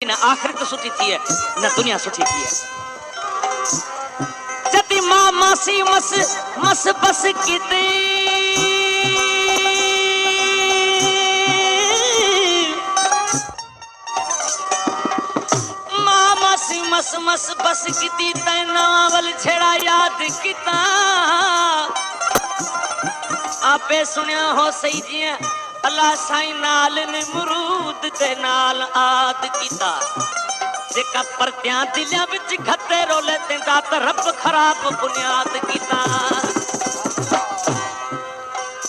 न आखिरत सुठी थी है न दुनिया सुठी थी है। जति मां मासी मस मस बस किते मां मासी मस मस बस किती तै नावल छेड़ा याद किता आपे सुनिया हो सही जिया अल्लाह साईं नाल ने मरूद दे नाल आद कीता जेका परत्यां दिलियां विच खते रोले तेंदा त रब खराब बुनियाद कीता।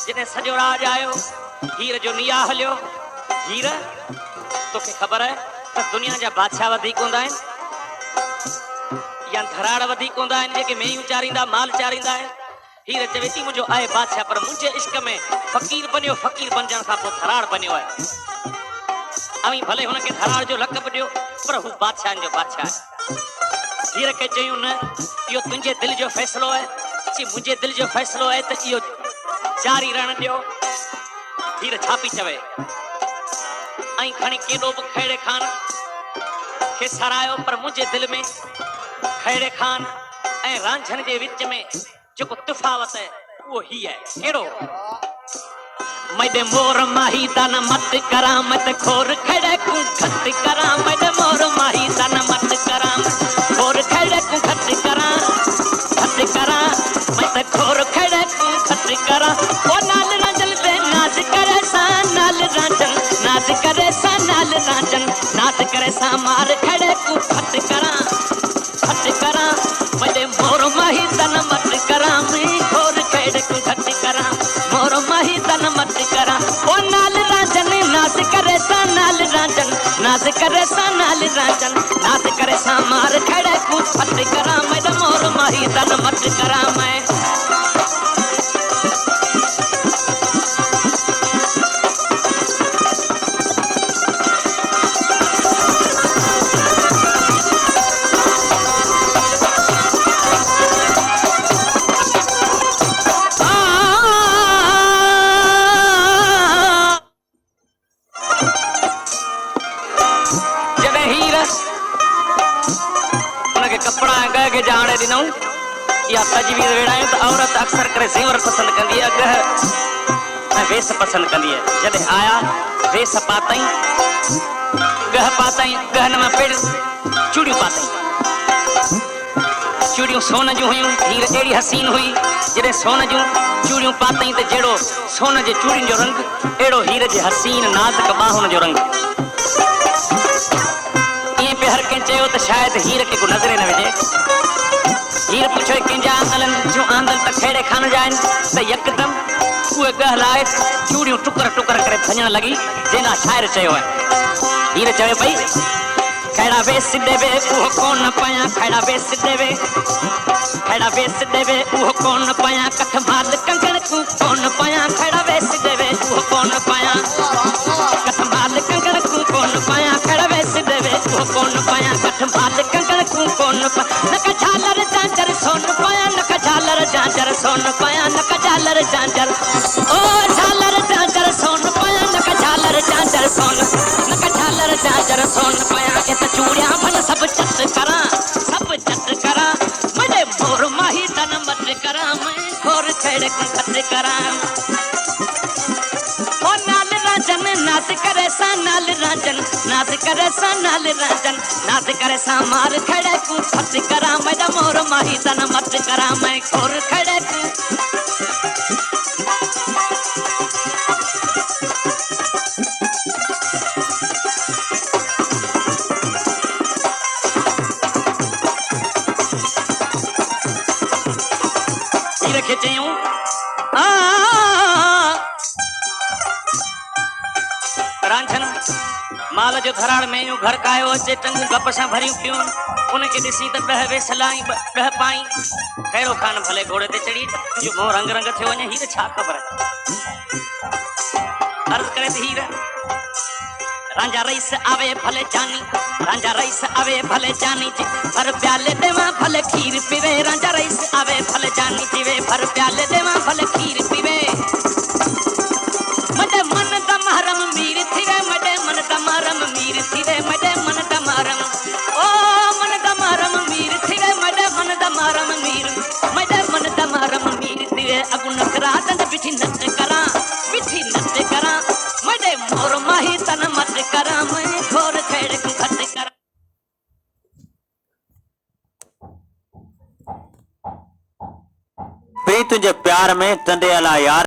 जिने सजो राज आयो हीर जो निया हलियो हीर तोखे खबर है त दुनिया जा बादशाह वधीक हुंदा आहिनि या धराड़ वधीक हुंदा आहिनि जेके मेयूं चारींदा माल चारींदा आहिनि। हीर चवे थी मुझो आए बादशाह पर मुझे इश्क में फकीर बनियो फकीर बनजण खां पोइ धराड़ बनियो है। अवी भले हुनखे धराड़ जो लक़ब ॾियो पर हू बादशाहनि जो बादशाह है। हीर खे चयूं न इहो तुंहिंजे दिलि जो फ़ैसिलो है चई मुंहिंजे दिलि जो फ़ैसिलो है त इहो जारी रहण ॾियो। हीर छा पई चवे ऐं खणी केॾो बि खैड़े खान खे सरायो पर मुंहिंजे दिलि में खैड़े खान ऐं रांझनि जे विच में जो तफावत है वो ही है केड़ो मैडे मोर माही दान मत करा मत खोर खड़े को खत करा मैडे मोर माही दान मत करा खोर खड़े को खत करा मत खोर खड़े को खत करा ओ नाल रांझन बे नाच करे सा नाल रांझन नाच करे सा नाल रांझन नाच करे सा मार खड़े को खत करा मैडे मोर माही दान मत करा मैं खोर खड़े को खत करा मोर माही दान मत करा ओ नाल रांझन नाच करे सा नाल रांझन नाच करे सा नाल रांझन नाच करे सा मार खड़े को खत करा मैडे मोर माही दान मत करा मैं या तजवीज़ वेड़ायूं तो औरत अक्सर करे ज़ेवर पसंद कंदी है गह वेस पसंद कंदी है। जॾहिं आया वेस पातई गह पातई गहन में पेड़ चूड़ियूं पातई चूड़ियूं सोन जूं हुयूं। हीर अहिड़ी हसीन हुई जॾहिं सोन जूं चूड़ियूं पातई त जहिड़ो सोन जे चूड़ियुनि जो रंग अहिड़ो हीर जे हसीन नाज़ुक ॿाहुनि जो रंग। ईअं पे हर कंहिं चयो त शायदि हीर खे को नज़रे न विझे। हीर पुछो कंहिंजा आंदलन जो आंदल त खेड़े खान जा आहिनि त यकदम उहे ॻाल्हाए चूड़ियूं टुकर टुकर करे भञण लॻी जंहिंजा शाइर चयो आहे। हीर चवे पई खैड़ा वेस देवे उहो कोन पया खैड़ा वेस देवे उहो कोन पया कठ माल कंगण तूं कोन पया खैड़ा वेस देवे उहो कोन पया कठ माल कंगण तूं कोन पया खैड़ा वेस देवे उहो कोन पया कठ माल कंगण तूं कोन पया नक झालर झांझर सोन पया नक झालर झांझर सोन पया नक झालर झांझर ओ झालर झांझर सोन पया नक झालर झांझर सोन नक झालर झांझर सोन पया के त चूड़ियां भन सब चट करा मने मोर माही तन मत करा मैं खोर छेड़ को खत करा ओ नाल रांझन नाच करे सा नाल रांझन नाच करे सा नाल रांझन नाच करे सा मार खड़े को खत करा मने मोर माही तन मत करा मैं खोर खड़े को चयूं रांझन माल जो धराड़ में यूं घर कायो अचे टंगू गप सां भरियूं पियूं उनखे ॾिसी त ॾह वेसलाई ॾह पाई कहिड़ो खान भले घोड़े ते चढ़ी जो मोह रंग रंग थियो वञे। हीर छा ख़बर अर्ज़ करे थी हीर रांझा रईस आवे भले जानी रांझा रईस आवे भले जानी जी भर प्याले देवा भले खीर पीवे रांझा रईस आवे भले जानी जीवे भर प्याले देवा भले खीर पीवे मडे मन दमहरम मीर थीवे मडे मन दमहरम मीर थीवे मडे मन दम पिठी नट करा पिठी नट करा मडे मोर माही तन मत करा मैं घोर छेड़ घट करा। तुझे प्यार में चंदेला यार